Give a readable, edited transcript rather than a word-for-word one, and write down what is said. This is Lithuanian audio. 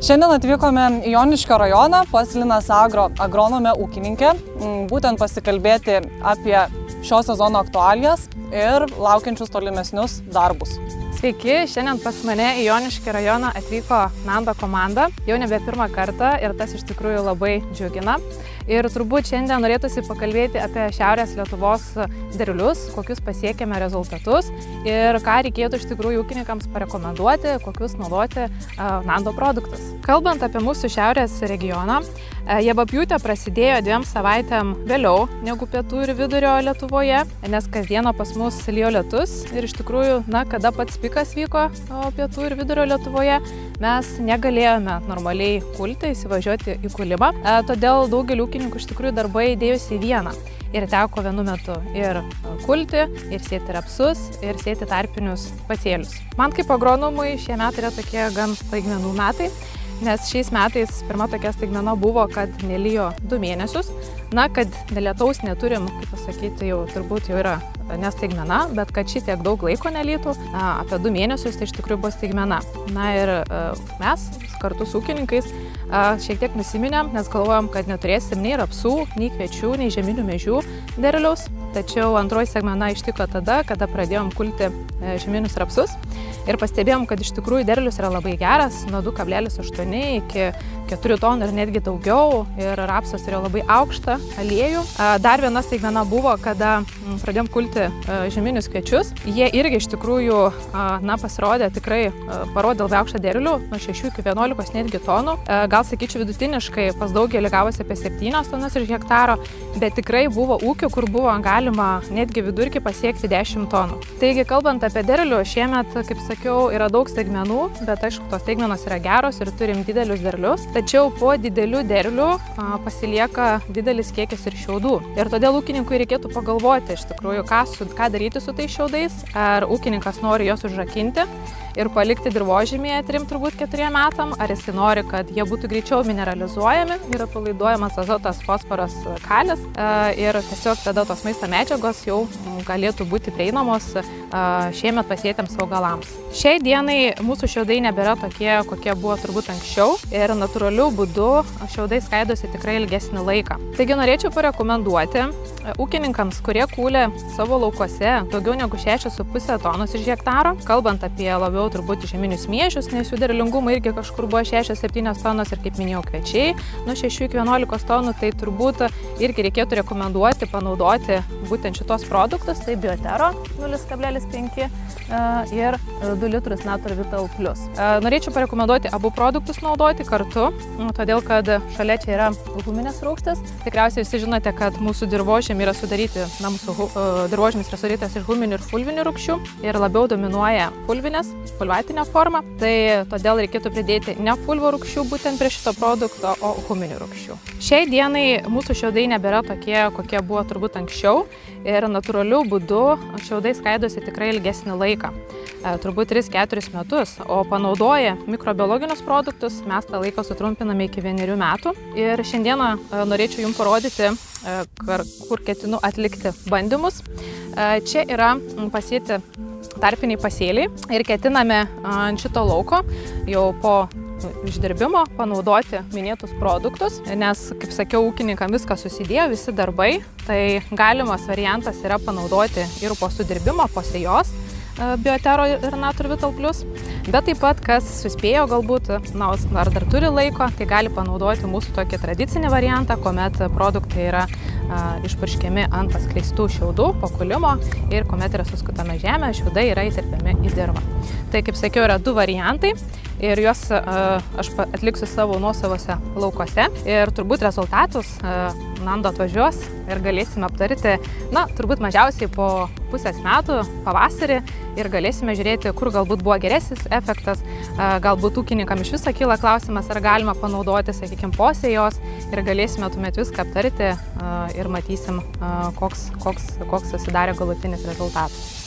Šiandien atvykome į Joniškio rajoną pas Linas Agro agronomę ūkininkę, būtent pasikalbėti apie šio sezono aktualijas ir laukiančius tolimesnius darbus. Sveiki, šiandien pas mane į Joniškį rajoną atvyko Nando komanda, jau nebe pirmą kartą ir tas iš tikrųjų labai džiugina. Ir turbūt šiandien norėtųsi pakalbėti apie Šiaurės Lietuvos derlius, kokius pasiekėme rezultatus ir ką reikėtų iš tikrųjų ūkininkams parekomenduoti, kokius naudoti Nando produktus. Kalbant apie mūsų Šiaurės regioną, javapjūtė prasidėjo 2 savaitėm vėliau negu pietų ir vidurio Lietuvoje, nes kasdieną pas mus lijo lietus ir iš tikrųjų, kada pats pikas vyko pietų ir vidurio Lietuvoje, mes negalėjome normaliai kulti, įsivažiuoti į kulimą, todėl daugelį ūkininkų iš tikrųjų darbai dėjosi į vieną. Ir teko vienu metu ir kulti, ir sėti rapsus, ir sėti tarpinius pasėlius. Man kaip agronomui šie metai yra tokie gan staigmenų metai, nes šiais metais pirma tokia staigmena buvo, kad nelijo 2 mėnesius. Kad lietaus neturim, kaip pasakyti, jau turbūt jau yra nestaigmena, bet kad šitiek daug laiko nelytų, apie 2 mėnesius, tai iš tikrųjų buvo staigmena. Ir mes kartu su ūkininkais šiek tiek nusiminėm, nes galvojom, kad neturėsim nei rapsų, nei kviečių, nei žieminių miežių derliaus. Tačiau antroji staigmena ištiko tada, kada pradėjom kulti žieminius rapsus ir pastebėjom, kad iš tikrųjų derlius yra labai geras, nuo 2,8 iki 4 tonų ir netgi daugiau, ir rapsas yra labai aukštą aliejų. Dar viena staigmena buvo, kada pradėjom kulti žieminius kviečius. Jie irgi iš tikrųjų pasirodė, tikrai parodė labai aukštą derlių, nuo 6 iki 11 netgi tonų. Gal sakyčiau vidutiniškai pas daugelį gavosi apie 7 tonas iš hektaro, bet tikrai buvo ūkių, kur buvo galima netgi vidurkį pasiekti 10 tonų. Taigi, kalbant apie derlių, šiemet, kaip sakiau, yra daug staigmenų, bet aišku, tos staigmenos yra geros ir turim didelius derlius. Tačiau po didelių derlių pasilieka didelis kiekis ir šiaudų. Ir todėl ūkininkui reikėtų pagalvoti iš tikrųjų, ką daryti su tais šiaudais. Ar ūkininkas nori juos užrakinti ir palikti dirvožemyje 3-4 metam, ar jis nori, kad jie būtų greičiau mineralizuojami ir atpalaiduojamas azotas, fosforas, kalis ir tiesiog tada tos maisto medžiagos jau galėtų būti prieinamos šiemet pasėtiems augalams. Šiai dienai mūsų šiaudai nebėra tokie, kokie buvo turbūt anksčiau ir natūraliu būdu šiaudai skaidosi tikrai ilgesnį laiką. Taigi norėčiau parekomenduoti ūkininkams, kurie kūlė savo laukuose daugiau negu 6,5 tonos iš hektaro, kalbant apie labiau turbūt žieminius miežius, nes jų derlingumai irgi kažkur buvo 6-7 tonos ir kaip minėjau kviečiai, nuo 6 iki 11 tonų, tai turbūt irgi reikėtų rekomenduoti panaudoti būtent šitos produktus, tai Biotero 0,5 ir 2 litrus Natur Vital Plus. Norėčiau parekomenduoti abu produktus naudoti kartu, todėl kad šalia čia yra huminės rūgštis. Tikriausiai visi žinote, kad mūsų dirvožemiai yra sudaryti, mūsų dirvožemis yra sudarytas iš huminių ir fulvinių rūgščių ir labiau dominuoja fulvatinė forma. Tai todėl reikėtų pridėti ne fulvo rūgščių būtent prie šito produkto, o huminių rūgščių. Šiai dienai mūsų šiaudai nebėra tokie, kokie buvo turbūt anksčiau ir natūraliu būdu šiaudai skaidosi tikrai ilgesnį laiką, turbūt 3-4 metus, o panaudoję mikrobiologinius produktus mes tą laiką sutrumpiname iki 1 metų. Ir šiandieną norėčiau jums parodyti, kur ketinu atlikti bandymus. Čia yra pasėti tarpiniai pasėliai ir ketiname ant šito lauko jau po išdirbimo panaudoti minėtus produktus, nes, kaip sakiau, ūkininkam viskas susidėjo, visi darbai, tai galimas variantas yra panaudoti ir po sudirbimo, po sėjos Biotero ir Natur Vital Plus, bet taip pat, kas suspėjo galbūt, ar dar turi laiko, tai gali panaudoti mūsų tokį tradicinį variantą, kuomet produktai yra išpurškiami ant paskleistų šiaudų po kulimo ir kuomet yra suskutama žemė, šiaudai yra įterpiami į dirvą. Tai, kaip sakiau, yra 2 variantai ir juos aš atliksiu savo nuosavose laukuose ir turbūt rezultatus Nando atvažiuos ir galėsime aptarti, turbūt mažiausiai po pusės metų pavasarį ir galėsime žiūrėti, kur galbūt buvo geresnis efektas, galbūt ūkininkam iš viso kyla klausimas, ar galima panaudoti, sakykime, po sėjos ir galėsime tuomet viską aptarti ir matysim, koks susidarė galutinis rezultatas.